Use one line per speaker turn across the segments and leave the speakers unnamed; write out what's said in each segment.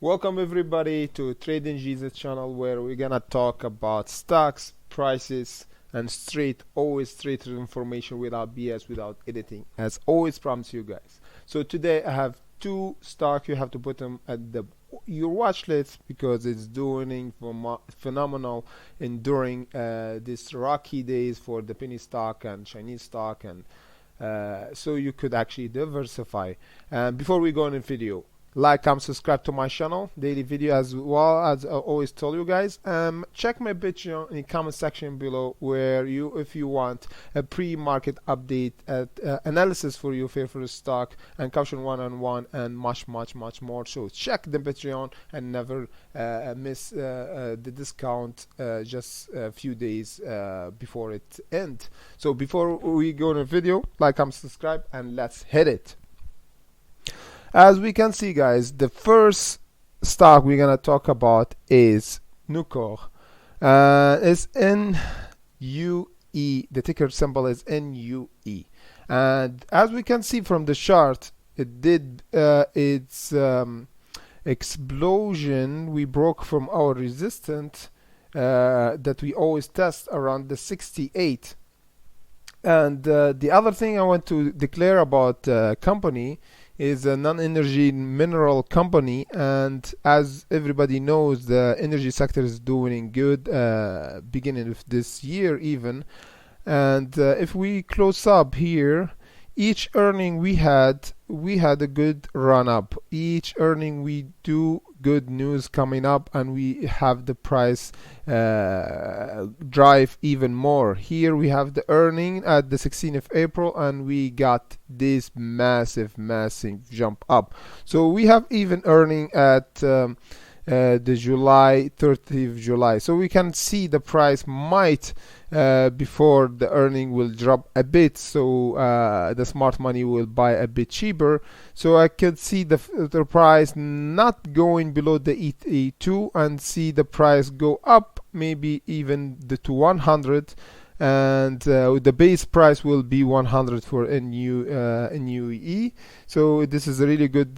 Welcome everybody to Trading Jesus channel, where we're gonna talk about stocks, prices, and always straight information without BS, without editing, as always promise you guys. So today I have two stocks. You have to put them at your watch list because it's doing phenomenal during these rocky days for the penny stock and Chinese stock, and so you could actually diversify. And before we go in the video, like and subscribe to my channel, daily video, as well as I always tell you guys. Check my Patreon in the comment section below, where if you want a pre-market update, analysis for your favorite stock, and caution one-on-one, and much more. So check the Patreon and never miss the discount just a few days before it ends. So before we go in the video, like and subscribe, and let's hit it. As we can see, guys, the first stock we're gonna talk about is Nucor. It's NUE. The ticker symbol is NUE, and as we can see from the chart, it did its explosion. We broke from our resistance that we always test around the 68. And the other thing I want to declare about company is a non-energy mineral company, and as everybody knows, the energy sector is doing good beginning of this year even. And if we close up here, each earning we had a good run up. Each earning we do good news coming up, and we have the price drive even more. Here we have the earning at the 16th of April, and we got this massive jump up. So we have even earning at the 30th of July. So we can see the price might before the earning will drop a bit, so the smart money will buy a bit cheaper. So I could see the price not going below the 82 and see the price go up, maybe even to 100, and the base price will be 100 for NUE. So this is a really good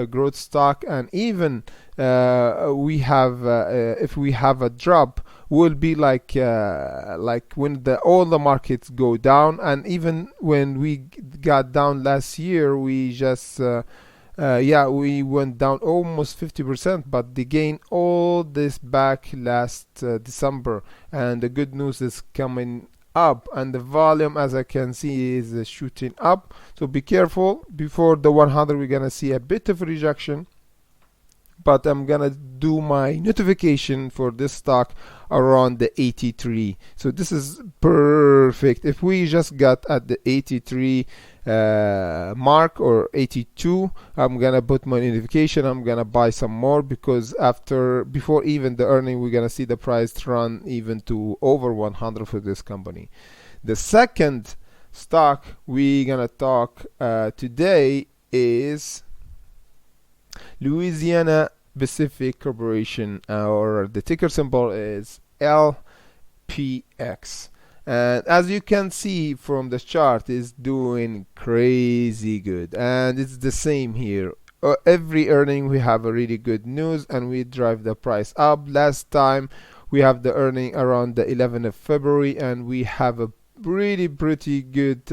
growth stock, and even we have if we have a drop, will be like when all the markets go down. And even when we got down last year, we just we went down almost 50%, but they gained all this back last December, and the good news is coming up, and the volume, as I can see, is shooting up. So be careful. Before the 100 we're gonna see a bit of rejection, but I'm gonna do my notification for this stock around the 83. So this is perfect. If we just got at the 83 mark or 82, I'm gonna put my notification. I'm gonna buy some more, because before even the earning, we're gonna see the price run even to over 100 for this company. The second stock we're gonna talk today is Louisiana Pacific Corporation, or the ticker symbol is LPX. And as you can see from the chart, is doing crazy good, and it's the same here. Every earning we have a really good news, and we drive the price up. Last time we have the earning around the 11th of February, and we have a really pretty good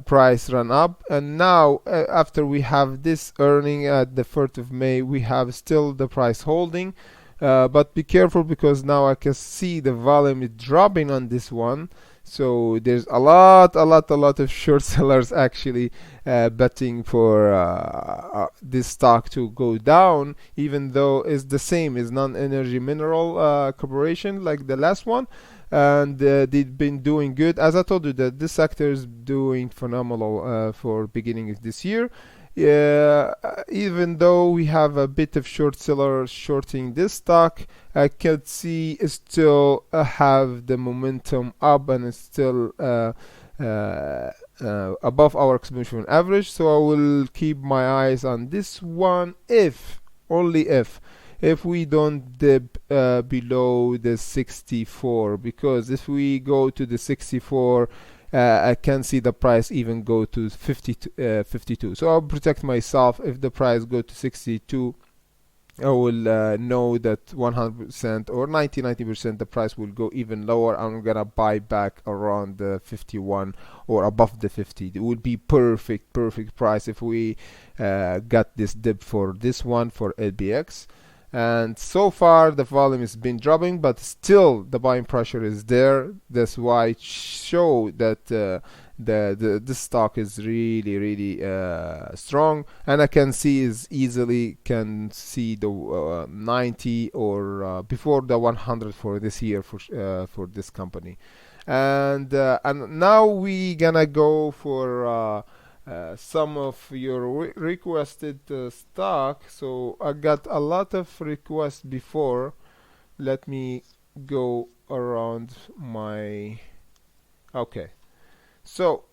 price run up. And now after we have this earning at the 4th of May, we have still the price holding, but be careful, because now I can see the volume is dropping on this one. So there's a lot of short sellers actually betting for this stock to go down, even though it's the same, is non-energy mineral corporation like the last one. And they've been doing good. As I told you, that this sector is doing phenomenal for beginning of this year. Even though we have a bit of short sellers shorting this stock, I can see it still have the momentum up, and it's still above our exponential average. So I will keep my eyes on this one, only if we don't dip below the 64, because if we go to the 64, I can see the price even go to 52. So I'll protect myself if the price go to 62. I will know that 100% or 90% the price will go even lower. I'm gonna buy back around the 51 or above the 50. It would be perfect price if we got this dip for this one for LBX. And so far the volume has been dropping, but still the buying pressure is there. That's why it show that this stock is really strong, and I can see is easily can see the 90 or before the 100 for this year for this company. And now we gonna go for some of your requested stock. So I got a lot of requests before. Let me go around my okay. So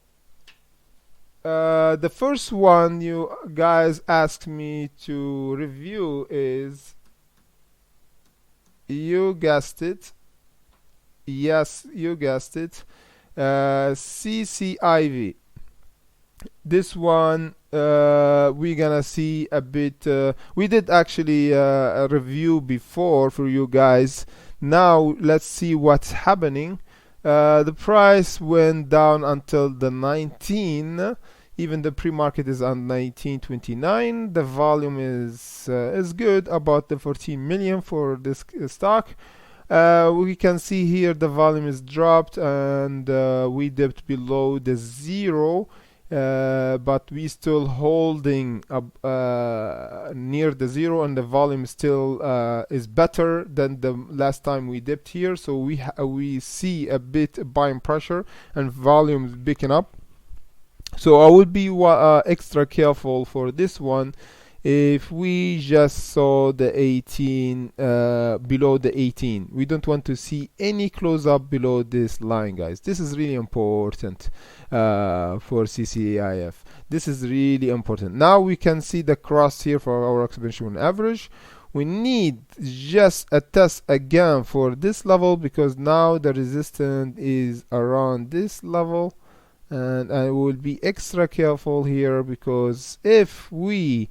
the first one you guys asked me to review is, you guessed it, yes, you guessed it, CCIV. This one we're gonna see a bit. We did actually a review before for you guys. Now let's see what's happening. The price went down until the 19. Even the pre-market is on 19.29. The volume is good, about the 14 million for this stock. We can see here the volume is dropped, and we dipped below the zero. But we still holding up near the zero, and the volume still is better than the last time we dipped here. So we see a bit buying pressure and volume picking up. So I would be extra careful for this one. If we just saw the 18 below the 18, we don't want to see any close up below this line, guys. This is really important for CCIF. This is really important. Now we can see the cross here for our exponential average. We need just a test again for this level, because now the resistance is around this level, and I will be extra careful here, because if we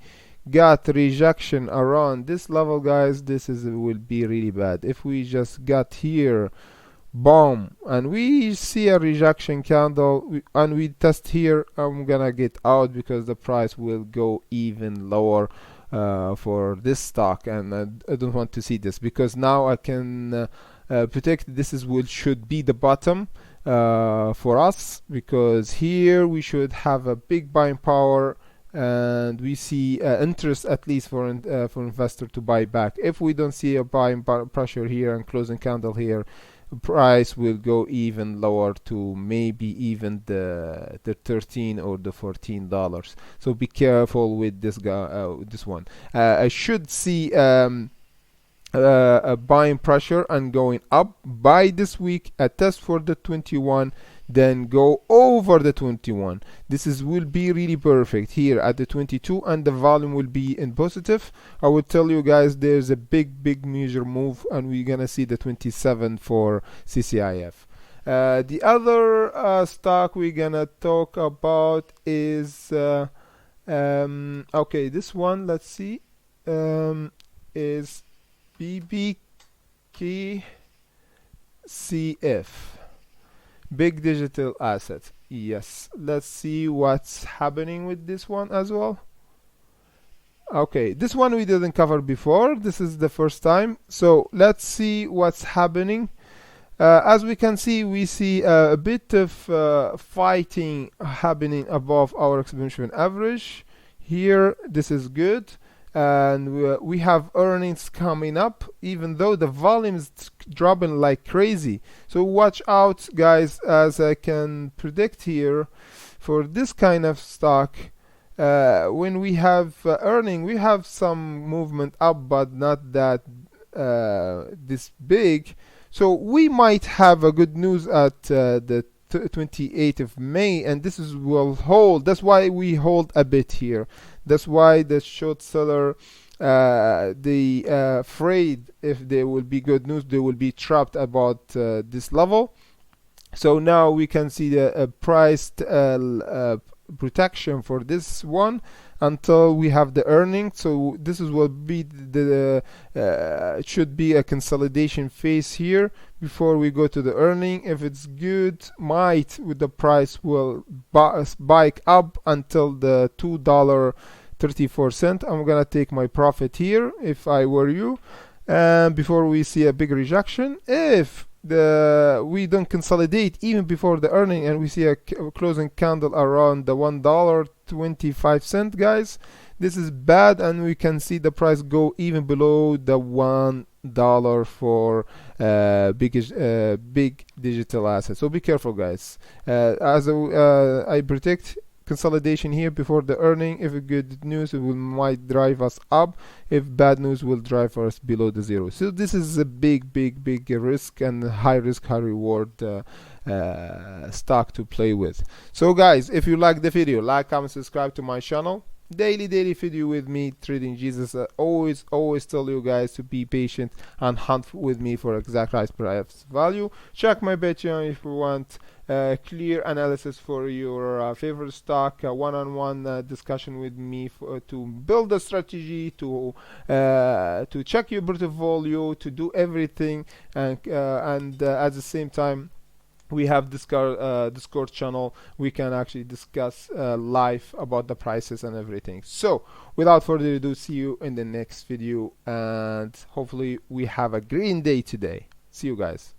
got rejection around this level, guys, this will be really bad. If we just got here, boom, and we see a rejection candle, and we test here, I'm gonna get out, because the price will go even lower for this stock, and I don't want to see this, because now I can predict this should be the bottom for us, because here we should have a big buying power, and we see interest at least for investor to buy back. If we don't see a buying pressure here and closing candle here, price will go even lower to maybe even the 13 or the $14. So be careful with this guy, this one. I should see a buying pressure and going up by this week, a test for the 21, then go over the 21. This will be really perfect here at the 22, and the volume will be in positive. I will tell you guys there's a big major move, and we're gonna see the 27 for CCIF. The other stock we're gonna talk about is okay, this one, let's see, is BBKCF, big digital asset. Yes, let's see what's happening with this one as well. Okay, this one we didn't cover before. This is the first time, so let's see what's happening. As we can see, we see a bit of fighting happening above our exponential average here. This is good, and we have earnings coming up, even though the volume is dropping like crazy. So watch out, guys, as I can predict here for this kind of stock. When we have earning, we have some movement up, but not that this big. So we might have a good news at the 28th of May, and this will hold. That's why we hold a bit here. That's why the short seller, they afraid if there will be good news, they will be trapped about this level. So now we can see the price protection for this one, until we have the earning. So this is will be the it should be a consolidation phase here before we go to the earning. If it's good, might with the price will spike up until the $2.34. I'm gonna take my profit here if I were you, before we see a big rejection. If we don't consolidate even before the earning and we see a closing candle around the $1.25, guys, this is bad, and we can see the price go even below the $1 for big digital assets. So be careful, guys. As I predict consolidation here before the earning. If good news, it might drive us up. If bad news, will drive us below the zero. So this is a big risk and high risk, high reward stock to play with. So guys, if you like the video, like, comment, subscribe to my channel. Daily video with me, Trading Jesus. Always tell you guys to be patient and hunt with me for exact price value. Check my Patreon if you want clear analysis for your favorite stock, one-on-one discussion with me to build a strategy, to check your portfolio, to do everything, and at the same time, we have Discord channel. We can actually discuss live about the prices and everything. So without further ado, see you in the next video, and hopefully we have a green day today. See you guys.